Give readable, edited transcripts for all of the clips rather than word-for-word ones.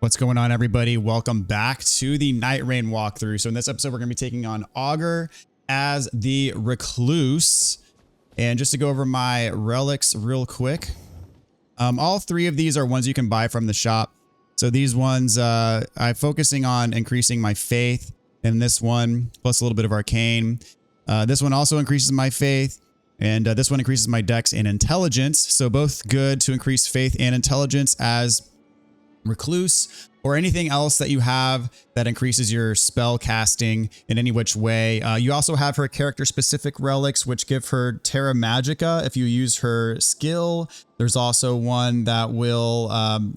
What's going on, everybody? Welcome back to the Nightreign walkthrough. So in this episode, we're going to be taking on Augur as the recluse. And just to go over my relics real quick, all three of these are ones you can buy from the shop. So these ones, I'm focusing on increasing my faith in this one, plus a little bit of arcane. This one also increases my faith, and this one increases my dex and intelligence. So both good to increase faith and intelligence as recluse, or anything else that you have that increases your spell casting in any which way. You also have her character specific relics, which give her Terra Magica if you use her skill. There's also one that will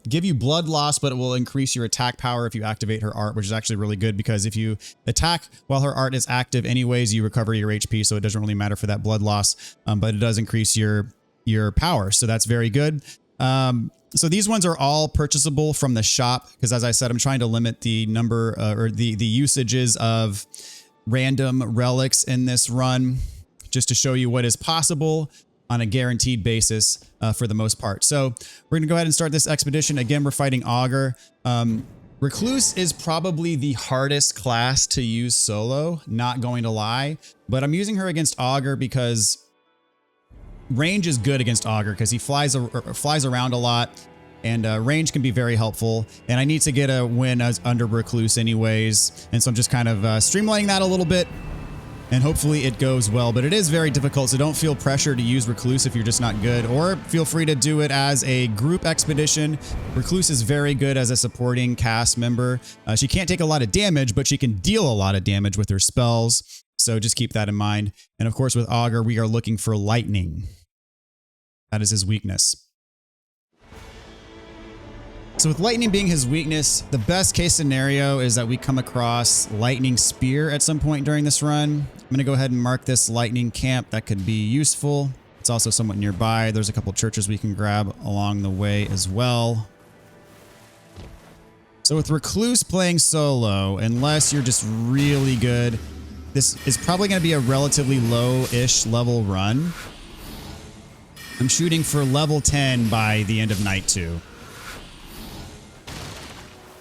give you blood loss, but it will increase your attack power if you activate her art, which is actually really good because if you attack while her art is active anyways, you recover your HP, so it doesn't really matter for that blood loss, but it does increase your power, so that's very good. So these ones are all purchasable from the shop because, as I said, I'm trying to limit the number or the usages of random relics in this run just to show you what is possible on a guaranteed basis for the most part. So we're going to go ahead and start this expedition. Again, we're fighting Augur. Recluse is probably the hardest class to use solo, not going to lie, but I'm using her against Augur because range is good against Augur because he flies around a lot, and range can be very helpful. And I need to get a win as under recluse anyways, and so I'm just kind of streamlining that a little bit, and hopefully it goes well. But it is very difficult, so don't feel pressure to use recluse if you're just not good, or feel free to do it as a group expedition. Recluse is very good as a supporting cast member. She can't take a lot of damage, but she can deal a lot of damage with her spells. So just keep that in mind. And of course, with Augur, we are looking for lightning. That is his weakness. So with lightning being his weakness, the best case scenario is that we come across lightning spear at some point during this run. I'm going to go ahead and mark this lightning camp. That could be useful. It's also somewhat nearby. There's a couple churches we can grab along the way as well. So with recluse playing solo, unless you're just really good, this is probably going to be a relatively low-ish level run. I'm shooting for level 10 by the end of night 2.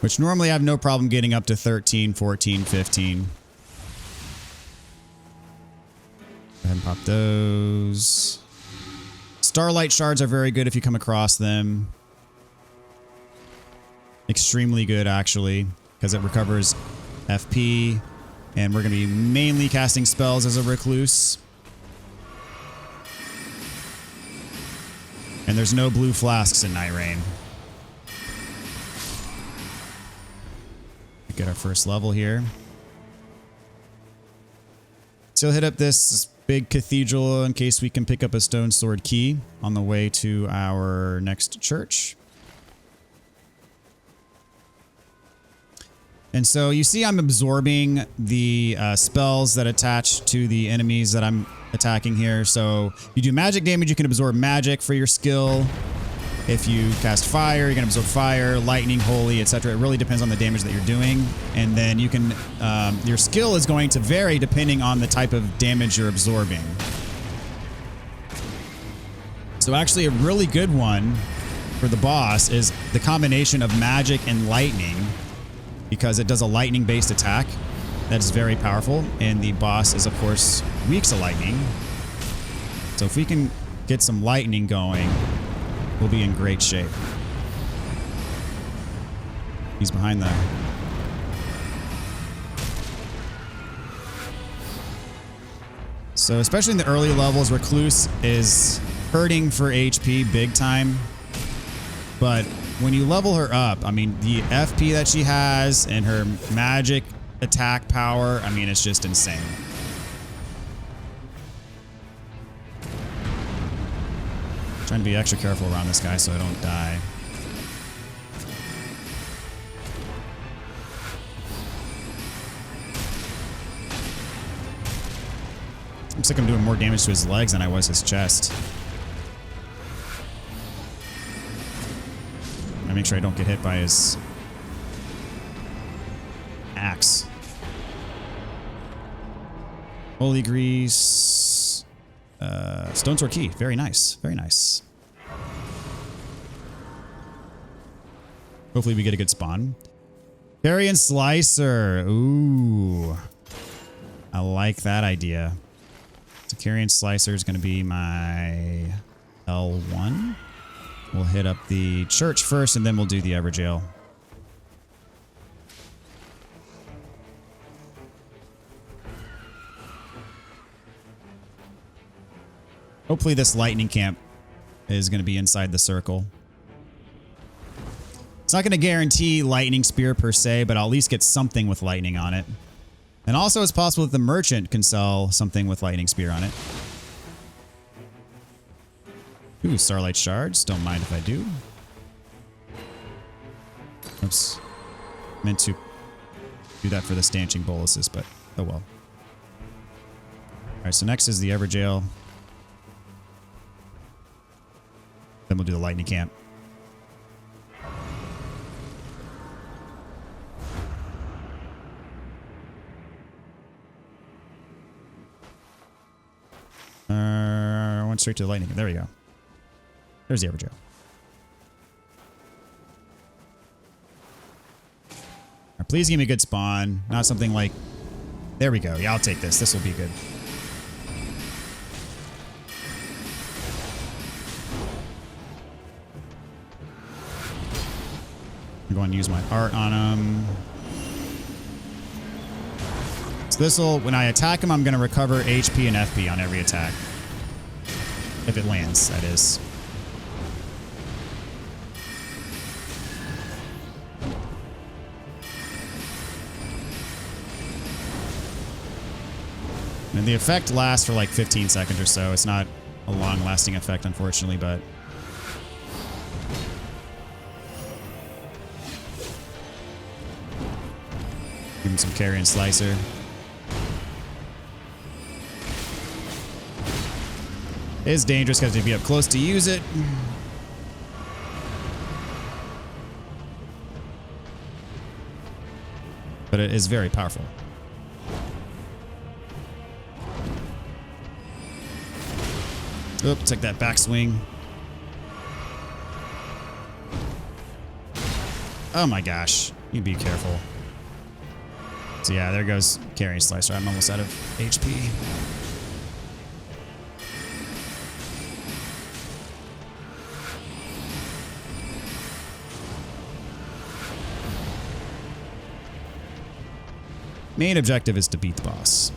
Which normally I have no problem getting up to 13, 14, 15. Go ahead and pop those. Starlight shards are very good if you come across them. Extremely good, actually, because it recovers FP. And we're going to be mainly casting spells as a recluse. And there's no blue flasks in Nightreign. Get our first level here. So hit up this big cathedral in case we can pick up a stone sword key on the way to our next church. And so you see I'm absorbing the spells that attach to the enemies that I'm attacking here. So if you do magic damage, you can absorb magic for your skill. If you cast fire, you're going to absorb fire, lightning, holy, etc. It really depends on the damage that you're doing. And then you can, your skill is going to vary depending on the type of damage you're absorbing. So actually a really good one for the boss is the combination of magic and lightning, because it does a lightning-based attack that is very powerful, and the boss is, of course, weak to lightning. So if we can get some lightning going, we'll be in great shape. He's behind that. So especially in the early levels, recluse is hurting for HP big time, but when you level her up, I mean, the FP that she has and her magic attack power, I mean, it's just insane. Trying to be extra careful around this guy so I don't die. Looks like I'm doing more damage to his legs than I was his chest. I make sure I don't get hit by his axe. Holy grease. Stone sword key. Very nice. Very nice. Hopefully we get a good spawn. Carrion Slicer. Ooh. I like that idea. So Carrion Slicer is going to be my L1. We'll hit up the church first and then we'll do the Evergaol. Hopefully this lightning camp is going to be inside the circle. It's not going to guarantee lightning spear per se, but I'll at least get something with lightning on it. And also it's possible that the merchant can sell something with lightning spear on it. Ooh, Starlight Shards. Don't mind if I do. Oops. Meant to do that for the stanching boluses, but oh well. Alright, so next is the Evergaol. Then we'll do the lightning camp. Went straight to the lightning camp. There we go. There's the Evergaol. Right, please give me a good spawn. Not something like... There we go. Yeah, I'll take this. This will be good. I'm going to use my art on him. So this will... When I attack him, I'm going to recover HP and FP on every attack. If it lands, that is. And the effect lasts for like 15 seconds or so. It's not a long-lasting effect, unfortunately, but... Give him some Carrion Slicer. It is dangerous because if you be up close to use it. But it is very powerful. Oop, took that backswing. Oh my gosh. You be careful. So yeah, there goes Carrion Slicer. I'm almost out of HP. Main objective is to beat the boss.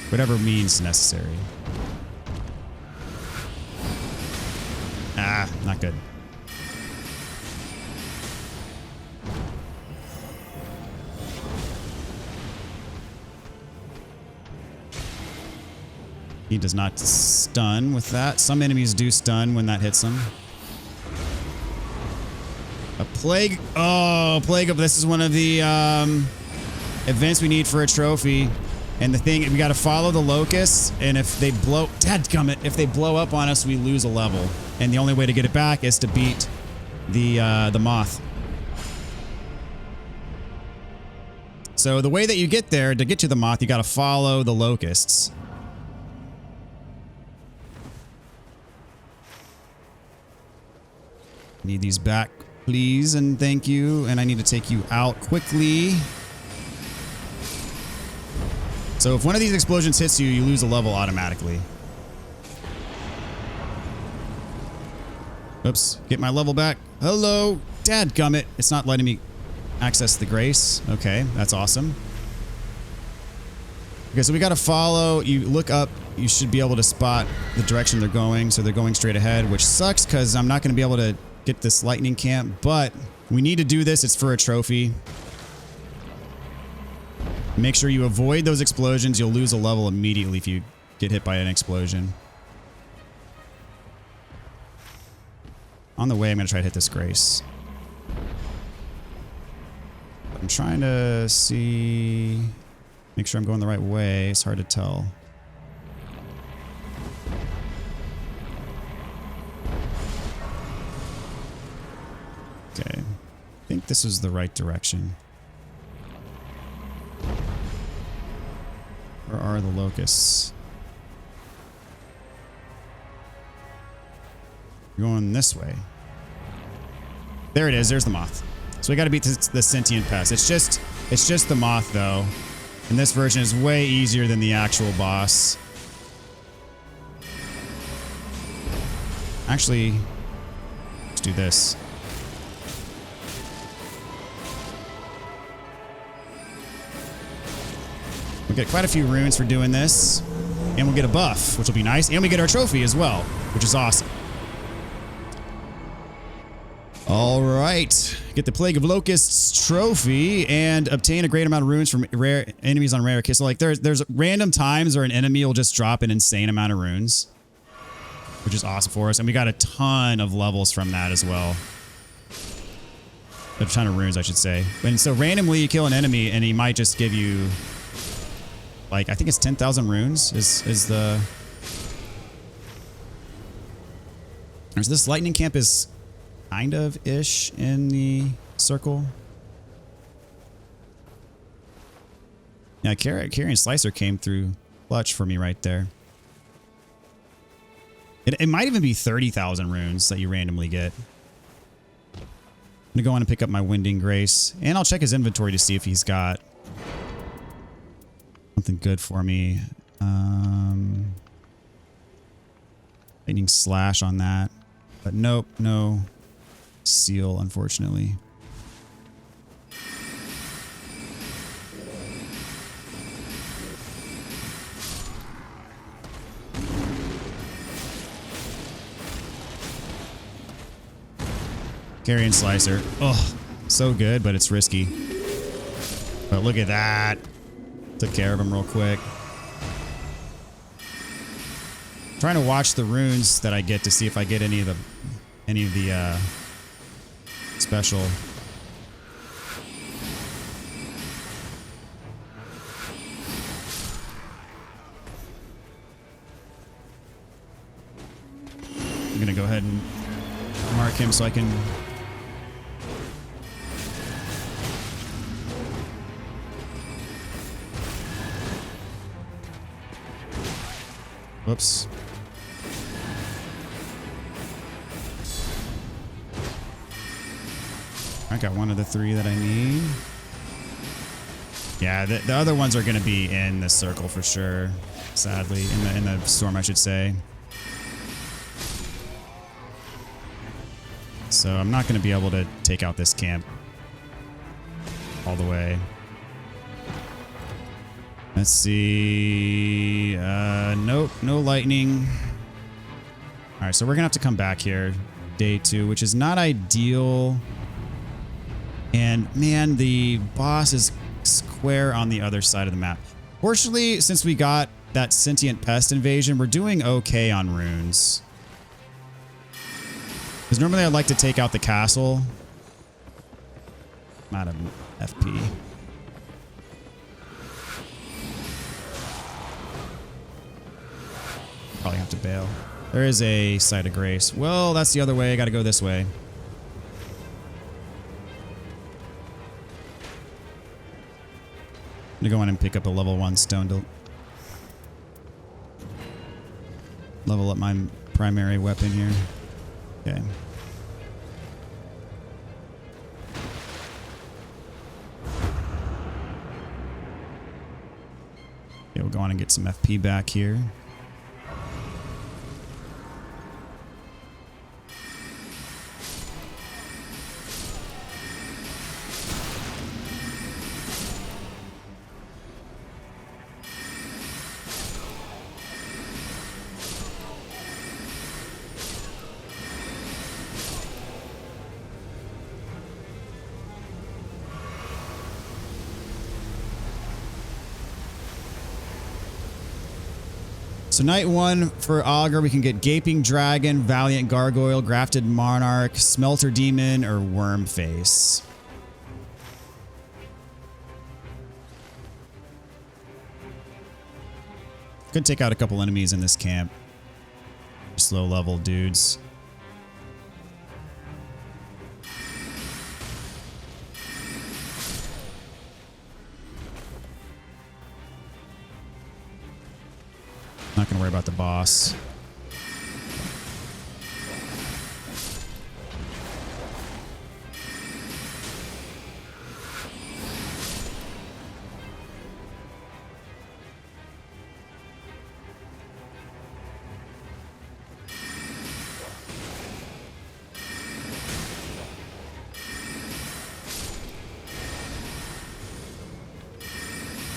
Whatever means necessary. Ah, not good. He does not stun with that. Some enemies do stun when that hits them. A plague. Oh, plague of. This is one of the events we need for a trophy. And the thing, we got to follow the locusts. And if they blow, dadgummit, if they blow up on us, we lose a level. And the only way to get it back is to beat the moth. So the way that you get there, to get to the moth, you got to follow the locusts. Need these back, please, and thank you. And I need to take you out quickly. So if one of these explosions hits you, you lose a level automatically. Oops, get my level back. Hello, dadgummit. It's not letting me access the grace. Okay, that's awesome. Okay, so we got to follow. You look up, you should be able to spot the direction they're going. So they're going straight ahead, which sucks because I'm not going to be able to get this lightning camp, but we need to do this. It's for a trophy. Make sure you avoid those explosions. You'll lose a level immediately if you get hit by an explosion. On the way, I'm going to try to hit this grace. I'm trying to see... Make sure I'm going the right way. It's hard to tell. Okay. I think this is the right direction. Where are the locusts? You're going this way. There it is. There's the moth. So we got to beat the sentient pest. It's just the moth though. And this version is way easier than the actual boss. Actually, let's do this. We'll get quite a few runes for doing this. And we'll get a buff, which will be nice. And we get our trophy as well, which is awesome. All right. Get the Plague of Locusts trophy and obtain a great amount of runes from rare enemies on rare kills. So like there's random times where an enemy will just drop an insane amount of runes, which is awesome for us. And we got a ton of levels from that as well. A ton of runes, I should say. And so randomly you kill an enemy and he might just give you, like, I think it's 10,000 runes is the... This lightning camp is kind of-ish in the circle. Yeah, Carrion Slicer came through clutch for me right there. It might even be 30,000 runes that you randomly get. I'm gonna go on and pick up my Winding Grace, and I'll check his inventory to see if he's got something good for me. Lightning Slash on that, but nope, no seal, unfortunately. Carrion Slicer. Oh, so good, but it's risky. But look at that. Took care of him real quick. Trying to watch the runes that I get to see if I get any of the special. I'm gonna go ahead and mark him so I can whoops. I got one of the three that I need. Yeah, the other ones are going to be in the circle for sure. Sadly, in the storm, I should say. So I'm not going to be able to take out this camp all the way. Let's see. Nope, no lightning. All right, so we're gonna have to come back here day 2, which is not ideal. And man, the boss is square on the other side of the map. Fortunately, since we got that sentient pest invasion, we're doing okay on runes. Because normally I'd like to take out the castle. I'm out of FP. Probably have to bail. There is a Site of Grace. Well, that's the other way. I gotta go this way. I'm gonna go in and pick up a level 1 stone to level up my primary weapon here. Okay. Okay, we'll go on and get some FP back here. So night 1 for Augur, we can get Gaping Dragon, Valiant Gargoyle, Grafted Monarch, Smelter Demon, or Worm Face. Could take out a couple enemies in this camp. Just low level dudes. Not gonna worry about the boss.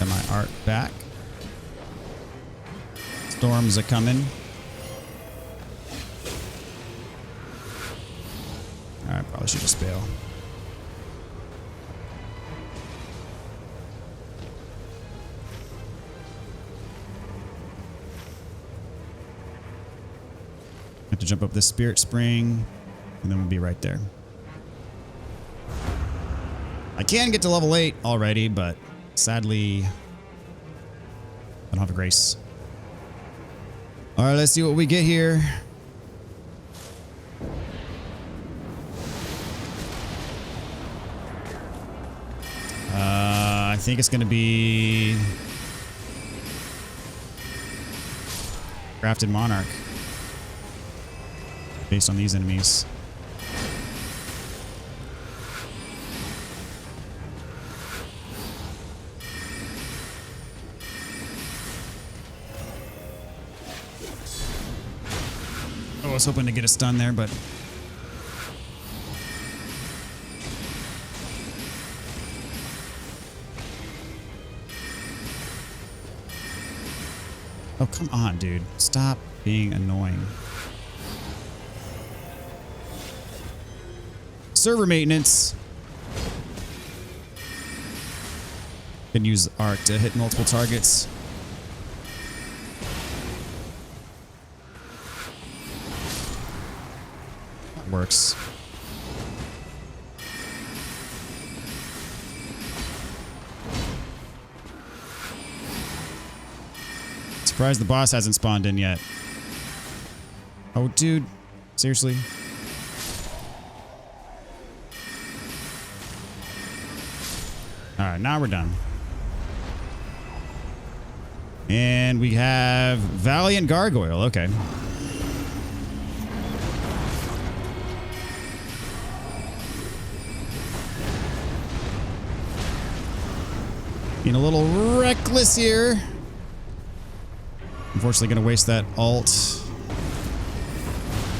Got my art back. Storms are coming. Alright, probably should just bail. Have to jump up this spirit spring, and then we'll be right there. I can get to level 8 already, but sadly, I don't have a grace. Alright, let's see what we get here. I think it's going to be Crafted Monarch based on these enemies. Oh, I was hoping to get a stun there, but oh, come on, dude. Stop being annoying. Server maintenance. Can use arc to hit multiple targets. That works. Surprised the boss hasn't spawned in yet. Oh, dude. Seriously? Alright, now we're done. And we have Valiant Gargoyle. Okay. Being a little reckless here. Unfortunately, going to waste that alt.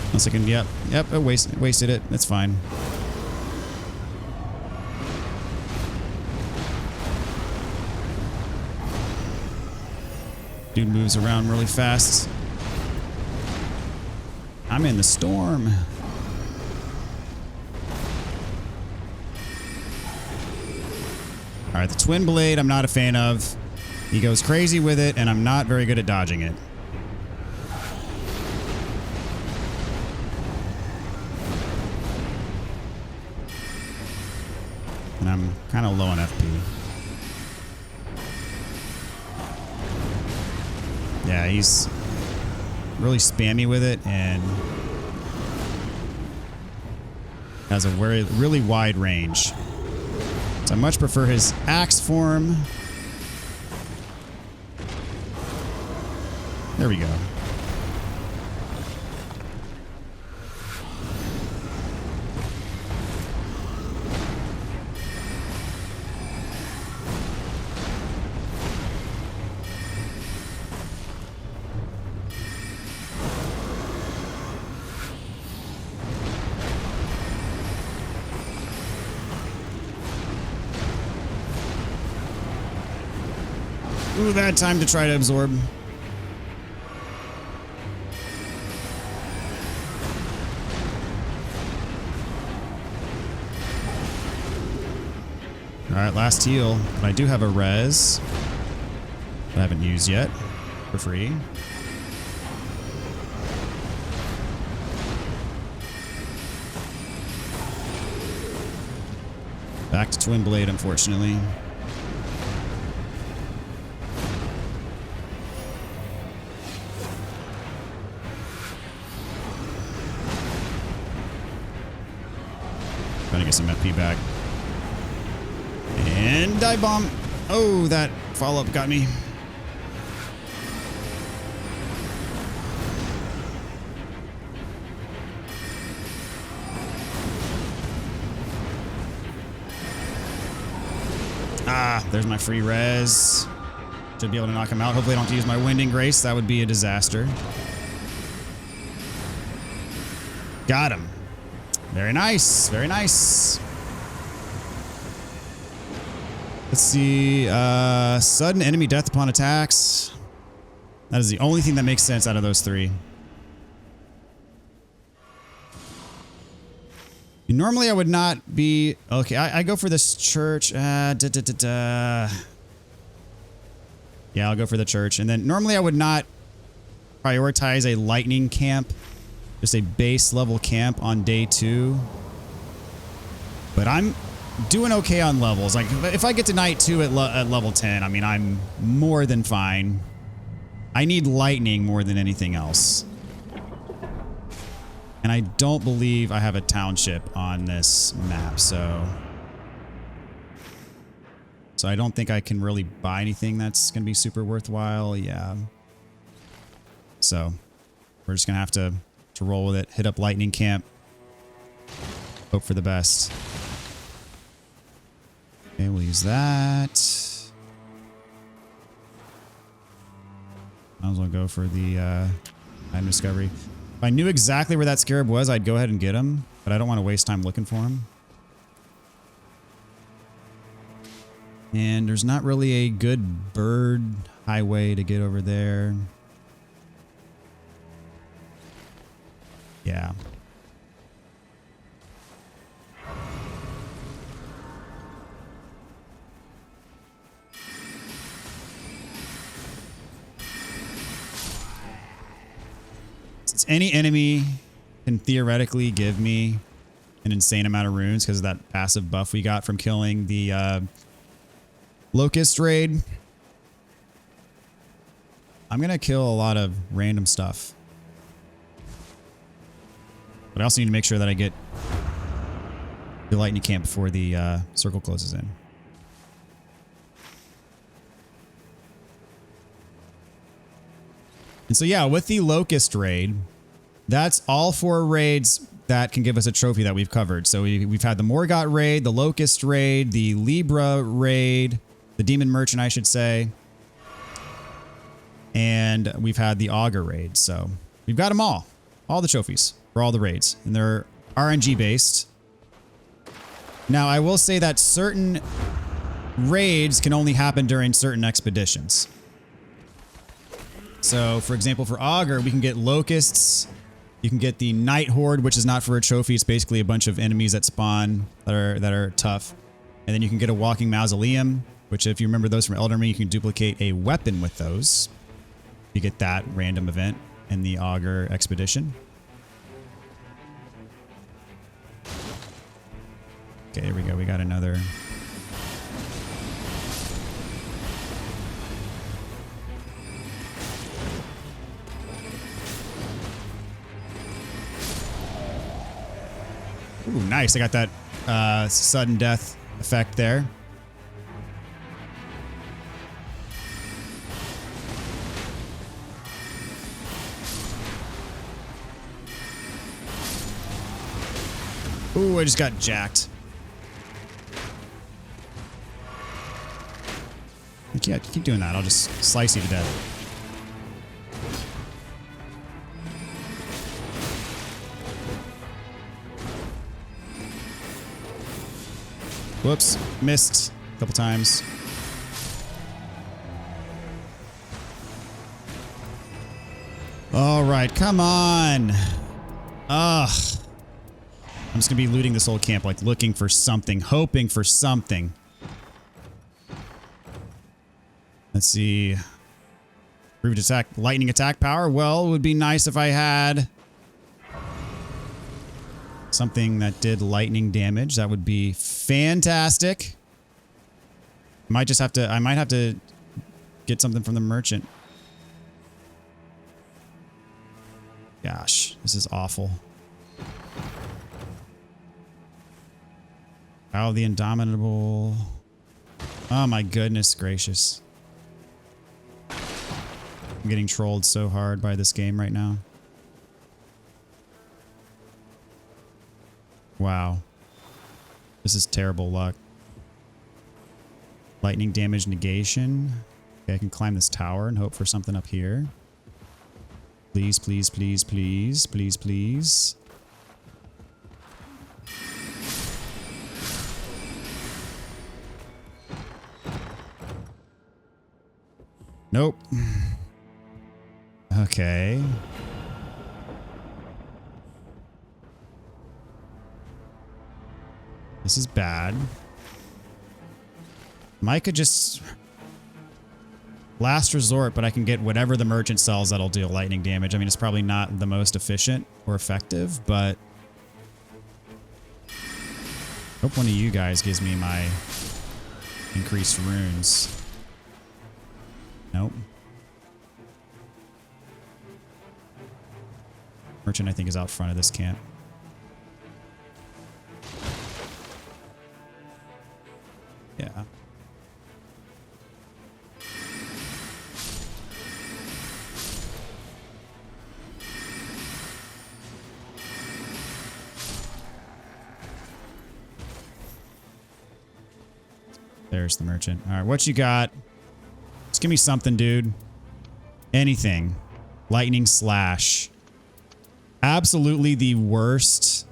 Unless I can, yep, I wasted it. That's fine. Dude moves around really fast. I'm in the storm. All right, the twin blade I'm not a fan of. He goes crazy with it, and I'm not very good at dodging it. And I'm kind of low on FP. Yeah, he's really spammy with it and has a really wide range. So I much prefer his axe form. There we go. Ooh, bad time to try to absorb. Alright, last heal. But I do have a res that I haven't used yet for free. Back to Twin Blade, unfortunately. Trying to get some FP back. And dive bomb. Oh, that follow-up got me. Ah, there's my free res. Should be able to knock him out. Hopefully I don't have to use my Winding Grace. That would be a disaster. Got him. Very nice. Very nice. Let's see. Sudden enemy death upon attacks. That is the only thing that makes sense out of those three. Normally I would not be... Okay, I go for this church. Yeah, I'll go for the church. And then normally I would not prioritize a lightning camp. Just a base level camp on day 2. But I'm doing okay on levels. Like if I get to night 2 at level 10, I mean, I'm more than fine. I need lightning more than anything else. And I don't believe I have a township on this map, so I don't think I can really buy anything that's going to be super worthwhile. Yeah. So we're just going to have to roll with it. Hit up lightning camp. Hope for the best. Okay, we'll use that. Might as well go for the item discovery. If I knew exactly where that scarab was, I'd go ahead and get him, but I don't want to waste time looking for him. And there's not really a good bird highway to get over there. Yeah. Since any enemy can theoretically give me an insane amount of runes because of that passive buff we got from killing the locust raid, I'm going to kill a lot of random stuff. But I also need to make sure that I get the lightning camp before the circle closes in. And so yeah, with the locust raid, that's all 4 raids that can give us a trophy that we've covered. So we've had the Morgott raid, the locust raid, the Libra raid, the demon merchant, I should say. And we've had the Augur raid. So we've got them all the trophies for all the raids, and they're RNG based. Now I will say that certain raids can only happen during certain expeditions. So, for example, for Augur, we can get locusts. You can get the Night Horde, which is not for a trophy. It's basically a bunch of enemies that spawn that are tough. And then you can get a walking mausoleum, which if you remember those from Elden Ring, you can duplicate a weapon with those. You get that random event in the Augur expedition. Okay, here we go. We got another... Ooh, nice. I got that sudden death effect there. Ooh, I just got jacked. Yeah, keep doing that. I'll just slice you to death. Whoops, missed a couple times. All right, come on. Ugh. I'm just gonna be looting this whole camp, like looking for something, hoping for something. Let's see. Improved attack, lightning attack power. Well, it would be nice if I had something that did lightning damage. That would be fantastic. I might have to get something from the merchant. Gosh, this is awful. Oh, the Indomitable. Oh my goodness gracious. I'm getting trolled so hard by this game right now. Wow. This is terrible luck. Lightning damage negation. Okay, I can climb this tower and hope for something up here. Please, please, please, please, please, please. Nope. Okay. This is bad. Mike could just last resort, but I can get whatever the merchant sells that'll deal lightning damage. I mean, it's probably not the most efficient or effective, but hope one of you guys gives me my increased runes. Nope. Merchant, I think, is out front of this camp. Yeah. There's the merchant. All right, what you got? Just give me something, dude. Anything. Lightning slash. Absolutely the worst.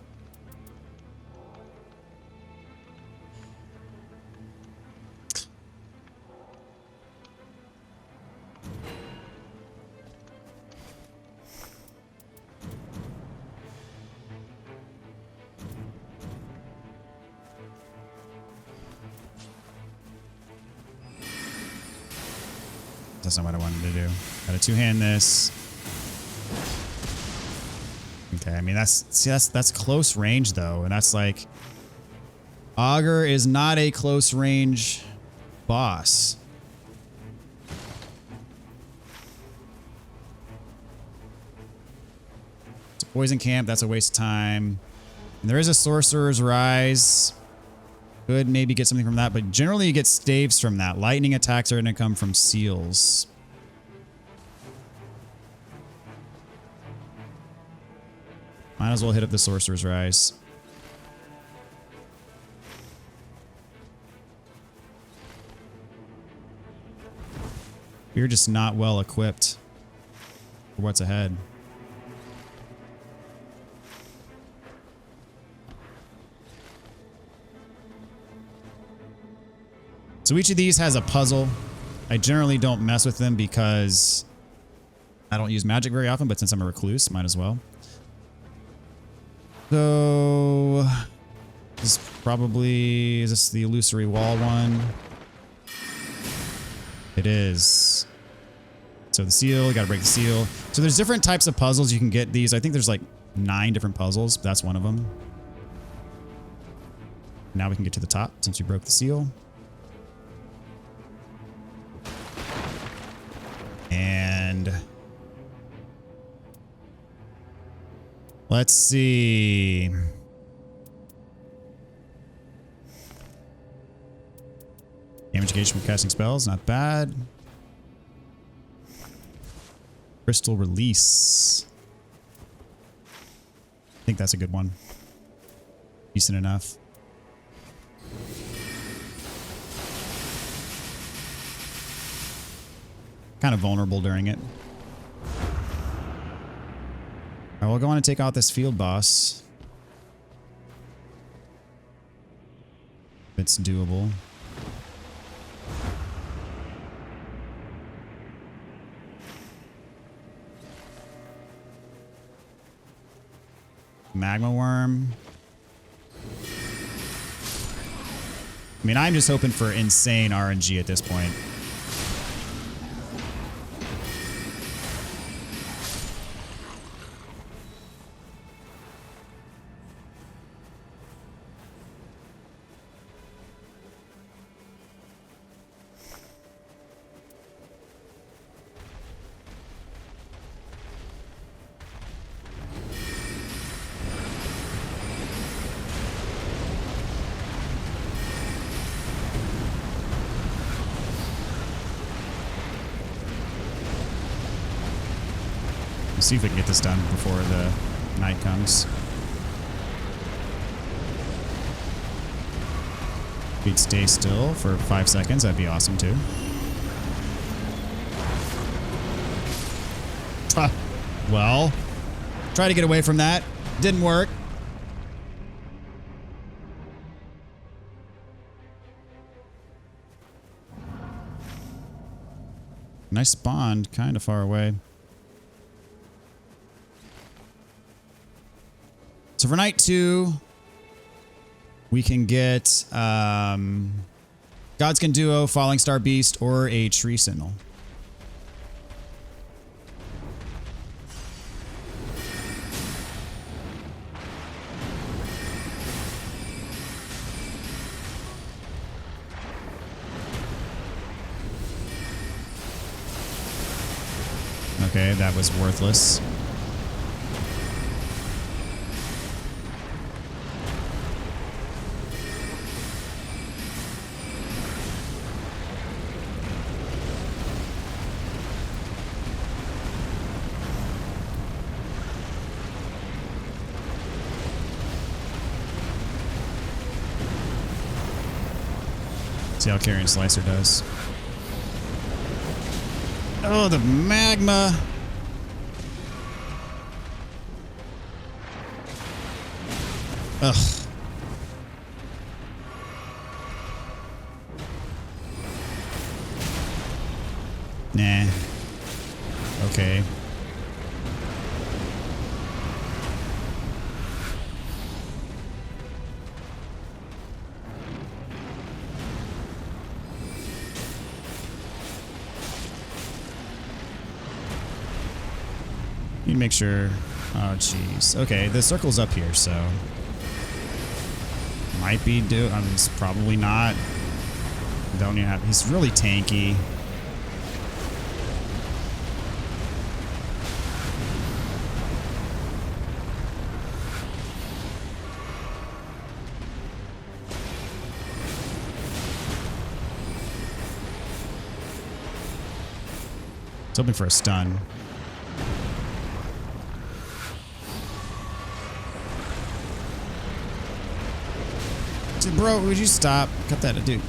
That's not what I wanted to do. Gotta two-hand this. Okay, I mean that's close range though, and that's like Augur is not a close range boss. It's a poison camp, that's a waste of time. And there is a Sorcerer's Rise. Could maybe get something from that, but generally you get staves from that. Lightning attacks are going to come from seals. Might as well hit up the Sorcerer's Rise. We're just not well equipped for what's ahead. So each of these has a puzzle. I generally don't mess with them because I don't use magic very often, but since I'm a recluse, might as well. So this probably, is this the illusory wall one? It is. So the seal, you gotta break the seal. So there's different types of puzzles you can get these. I think there's like 9 different puzzles. That's one of them. Now we can get to the top since we broke the seal. And let's see. Damage gauge from casting spells, not bad. Crystal release. I think that's a good one. Decent enough. Kind of vulnerable during it. Alright, we'll go on and take out this field boss. It's doable. Magma worm. I mean, I'm just hoping for insane RNG at this point. Let's see if we can get this done before the night comes. If we'd stay still for 5 seconds, that'd be awesome too. Well, try to get away from that. Didn't work. I spawned kind of far away. So for night 2, we can get Godskin Duo, Falling Star Beast, or a Tree Sentinel. Okay, that was worthless. See how Carrion Slicer does. Oh, the magma. Ugh. Nah. Okay. Need to make sure. Oh, jeez. Okay, the circle's up here, so might be I mean, it's probably not. Don't even have. He's really tanky. I was hoping for a stun. Dude, bro, would you stop? Cut that, dude.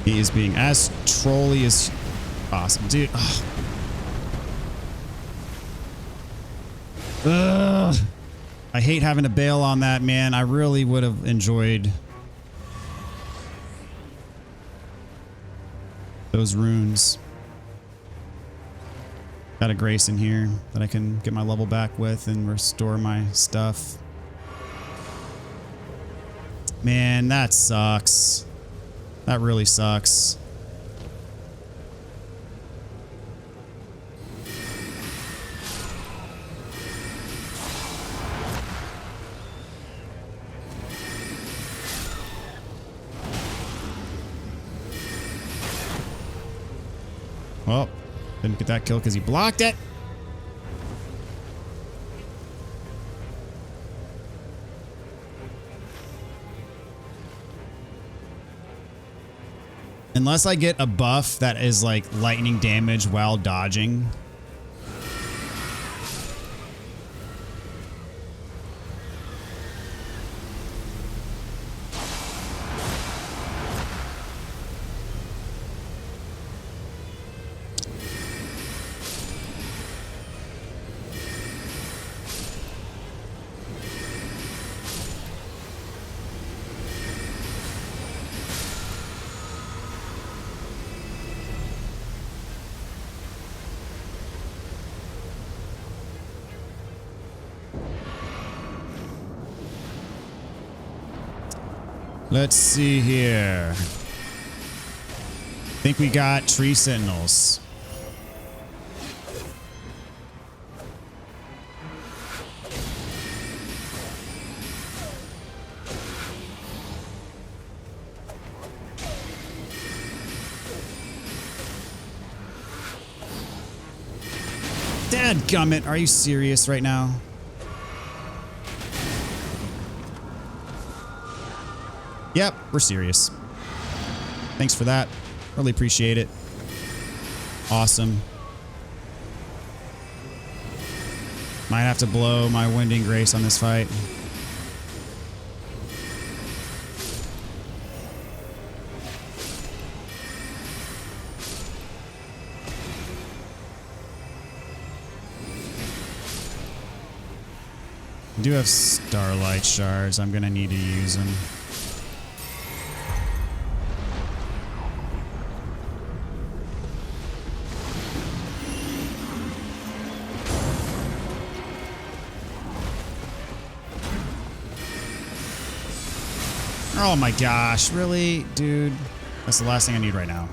He is being as trolly as possible. Dude. Ugh. Ugh. I hate having to bail on that, man. I really would have enjoyed those runes. Got a Grace in here that I can get my level back with and restore my stuff. Man, that sucks. That really sucks. Well, didn't get that kill because he blocked it. Unless I get a buff that is like lightning damage while dodging. Let's see here. I think we got tree sentinels. Dadgummit, are you serious right now? Yep, we're serious. Thanks for that. Really appreciate it. Awesome. Might have to blow my Winding Grace on this fight. I do have Starlight Shards. I'm gonna need to use them. Oh my gosh, really? Dude, that's the last thing I need right now.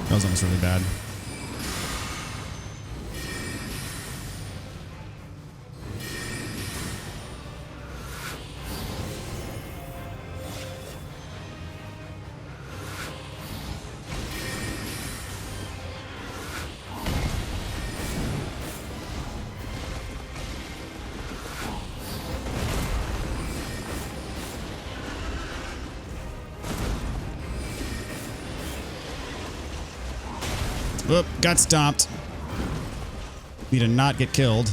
That was almost really bad. Oop, got stomped. Need to not get killed.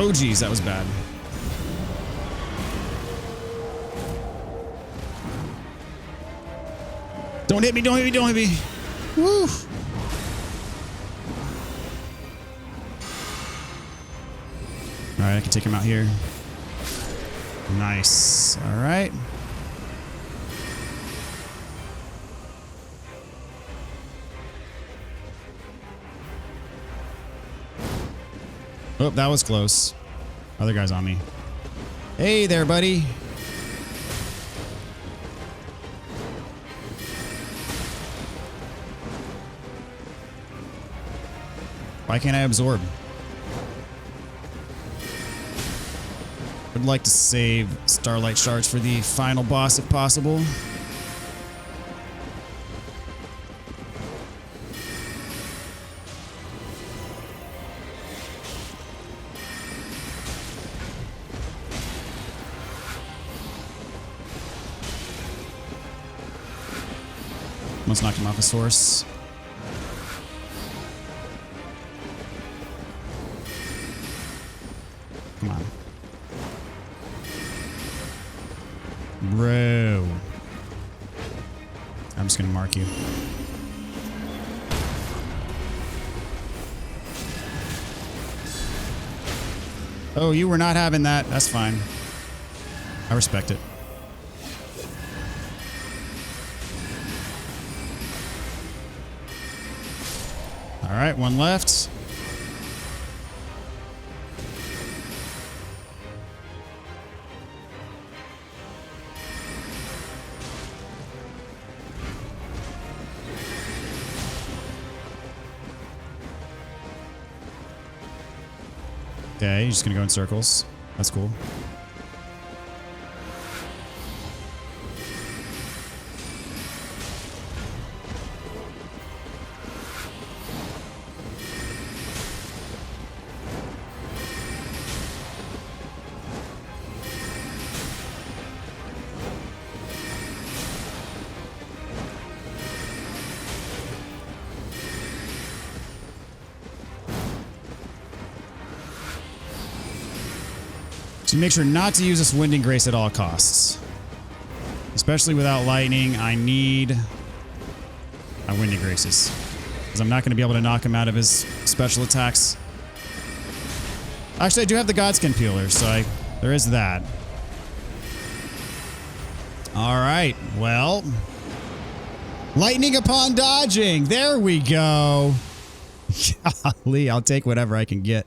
Oh geez, that was bad. Don't hit me, don't hit me, don't hit me. Woo! Alright, I can take him out here. Nice. Alright. Oh, that was close. Other guy's on me. Hey there, buddy. Why can't I absorb? Would like to save Starlight Shards for the final boss if possible. Almost knocked him off his horse. Come on. Bro. I'm just gonna mark you. Oh, you were not having that. That's fine. I respect it. All right, one left. Okay, you're just gonna go in circles. That's cool. So make sure not to use this Winding Grace at all costs. Especially without lightning, I need my Winding Graces. Because I'm not going to be able to knock him out of his special attacks. Actually, I do have the Godskin Peeler, so there is that. Alright, well. Lightning upon dodging! There we go! Golly, I'll take whatever I can get.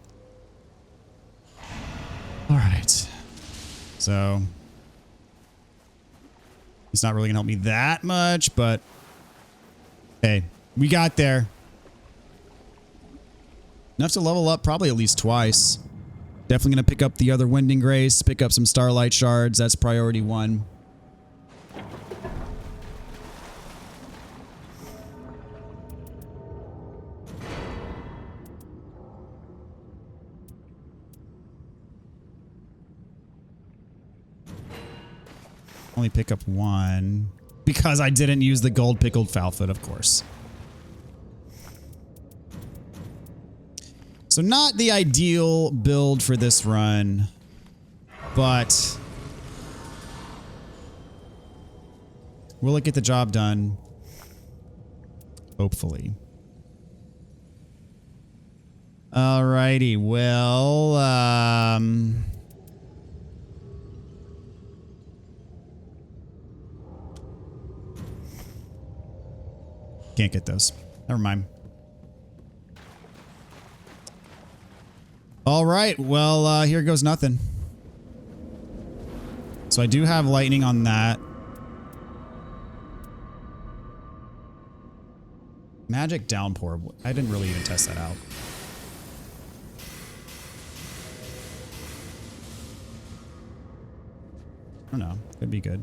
Alright. So. It's not really going to help me that much, but. Hey, we got there. Enough to level up probably at least twice. Definitely going to pick up the other Winding Grace, pick up some Starlight Shards. That's priority 1. Only pick up 1 because I didn't use the gold pickled Foulfoot, of course. So not the ideal build for this run, but will it get the job done? Hopefully. Alrighty, well, can't get those. Never mind. All right. Well, here goes nothing. So I do have lightning on that. Magic downpour. I didn't really even test that out. I don't know. Could be good.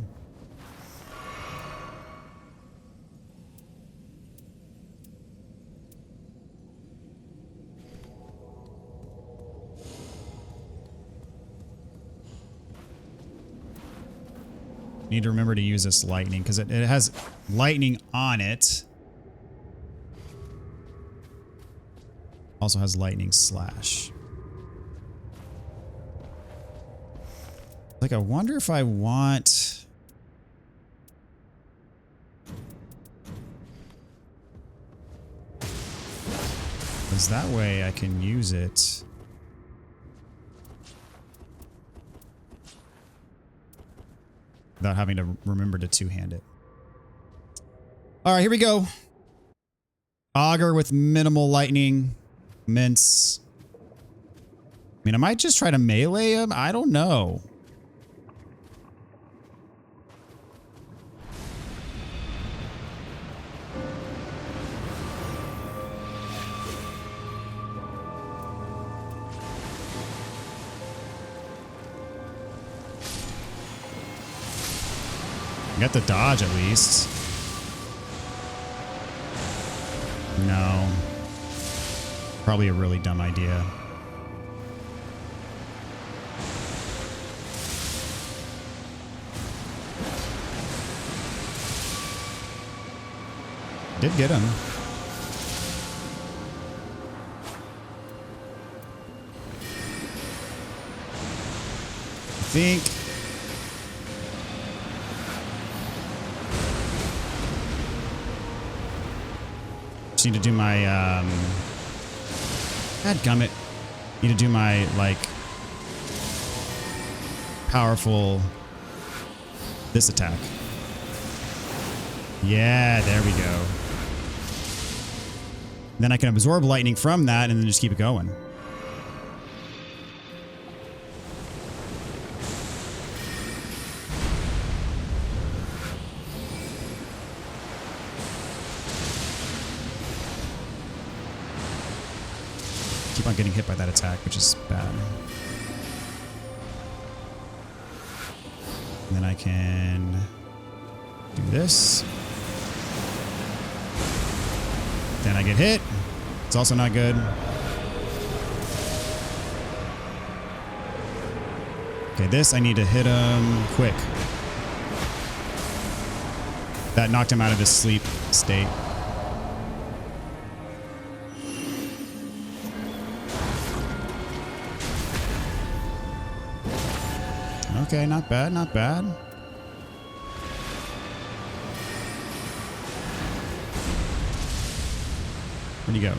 Need to remember to use this lightning because it has lightning on it. Also has lightning slash. Like, I wonder if I want... because that way I can use it. Without having to remember to two-hand it. All right, here we go. Augur with minimal lightning. Mince. I mean, I might just try to melee him. I don't know. Got the dodge at least. No. Probably a really dumb idea. Did get him. I think... need to do my godgummit. Need to do my like powerful this attack. Yeah, there we go. Then I can absorb lightning from that and then just keep it going. Keep on getting hit by that attack, which is bad. And then I can do this. Then I get hit. It's also not good. Okay, this I need to hit him quick. That knocked him out of his sleep state. Okay, not bad, not bad. Where'd he go?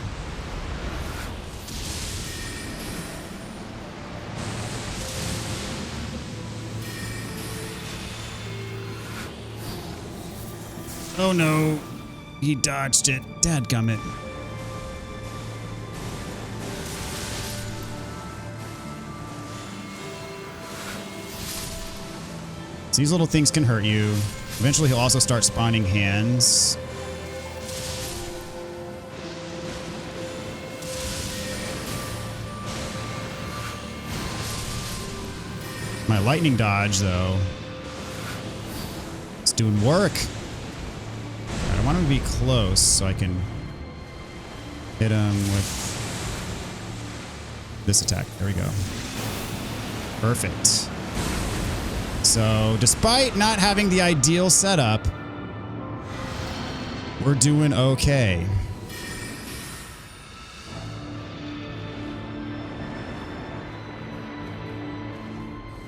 Oh no, he dodged it. Dadgummit. So these little things can hurt you. Eventually he'll also start spawning hands. My lightning dodge, though, it's doing work. I want him to be close so I can hit him with this attack. There we go. Perfect. So, despite not having the ideal setup, we're doing okay.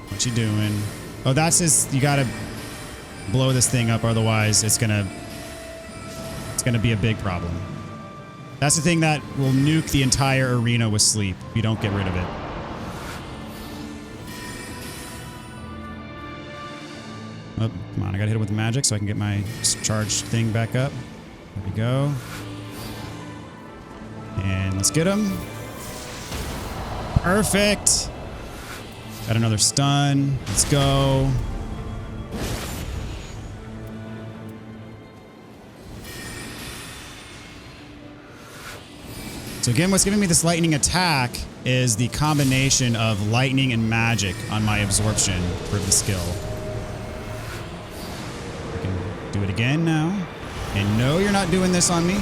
What you doing? Oh, that's his. You gotta blow this thing up, otherwise it's gonna be a big problem. That's the thing that will nuke the entire arena with sleep if you don't get rid of it. Oh, come on, I gotta hit it with magic so I can get my charged thing back up. There we go. And let's get him. Perfect. Got another stun. Let's go. So again, what's giving me this lightning attack is the combination of lightning and magic on my absorption for the skill. I can do it again now. And no, you're not doing this on me.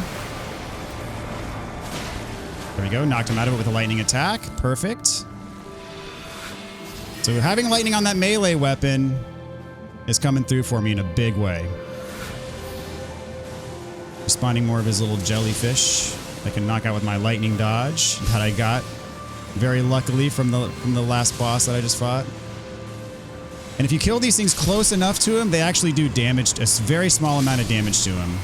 There we go. Knocked him out of it with a lightning attack. Perfect. So having lightning on that melee weapon is coming through for me in a big way. Spawning more of his little jellyfish I can knock out with my lightning dodge that I got very luckily from the last boss that I just fought. And if you kill these things close enough to him, they actually do damage, a very small amount of damage to him.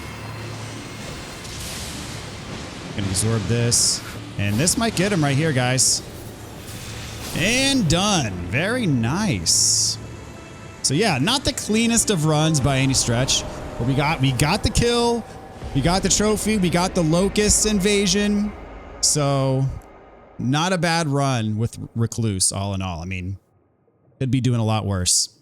Gonna absorb this. And this might get him right here, guys. And done. Very nice. So yeah, not the cleanest of runs by any stretch, but we got the kill, we got the trophy, we got the locust invasion. So not a bad run with Recluse all in all. I mean, could be doing a lot worse.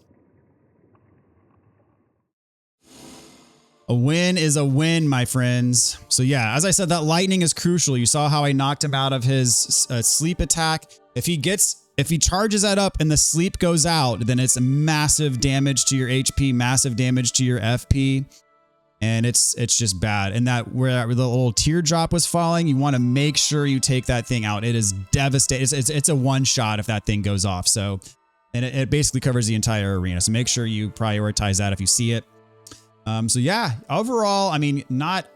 A win is a win, my friends. So yeah, as I said, that lightning is crucial. You saw how I knocked him out of his sleep attack. If he charges that up and the sleep goes out, then it's massive damage to your HP, massive damage to your FP. And it's just bad. And that where the little teardrop was falling, you want to make sure you take that thing out. It is devastating. It's a one shot if that thing goes off. So, and it basically covers the entire arena. So make sure you prioritize that if you see it. So yeah, overall, I mean, not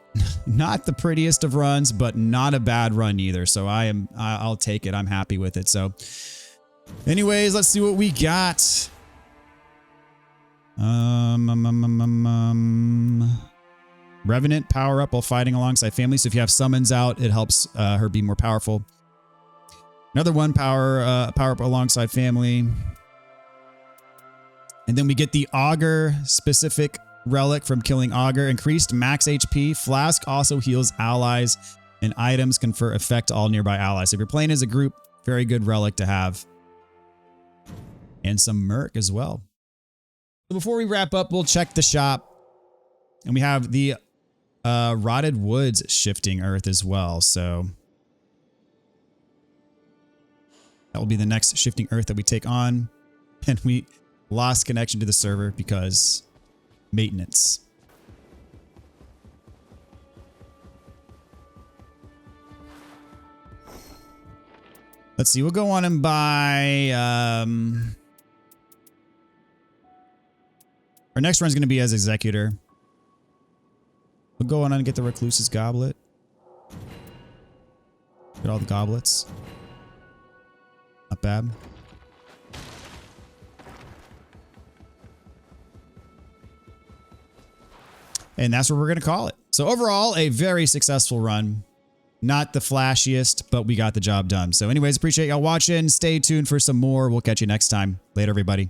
the prettiest of runs, but not a bad run either. So I'll take it. I'm happy with it. So anyways, let's see what we got. Revenant power up while fighting alongside family. So if you have summons out, it helps her be more powerful. Another one power up alongside family. And then we get the Augur specific relic from killing Augur. Increased max HP. Flask also heals allies, and items confer effect all nearby allies. So if you're playing as a group, very good relic to have. And some Merc as well. So before we wrap up, we'll check the shop. And we have the Rotted Woods Shifting Earth as well. So that will be the next Shifting Earth that we take on. And we lost connection to the server because maintenance. Let's see. We'll go on and buy... our next run is going to be as Executor. We'll go on and get the Recluse's Goblet. Get all the goblets. Not bad. And that's what we're going to call it. So overall, a very successful run. Not the flashiest, but we got the job done. So anyways, appreciate y'all watching. Stay tuned for some more. We'll catch you next time. Later, everybody.